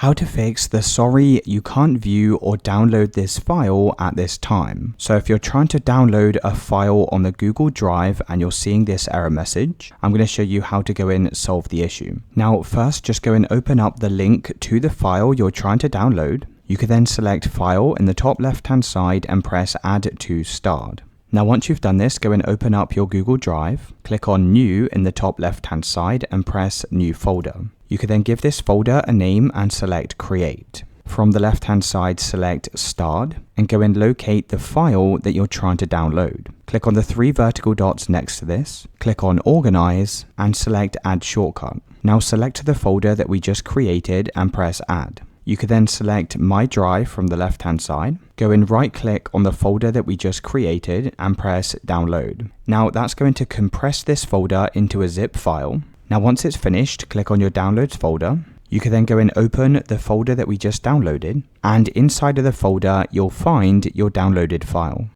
How to fix the sorry you can't view or download this file at this time. So if you're trying to download a file on the Google Drive and you're seeing this error message, I'm going to show you how to go in and solve the issue. Now first, just go and open up the link to the file you're trying to download. You can then select File in the top left hand side and press Add to Start. Now once you've done this, go and open up your Google Drive, click on New in the top left hand side and press New Folder. You can then give this folder a name and select Create. From the left hand side, select Start and go and locate the file that you're trying to download. Click on the three vertical dots next to this, click on Organize and select Add Shortcut. Now select the folder that we just created and press Add. You can then select My Drive from the left hand side, go and right click on the folder that we just created and press Download. Now that's going to compress this folder into a zip file. Now once it's finished, click on your Downloads folder. You can then go and open the folder that we just downloaded, and inside of the folder you'll find your downloaded file.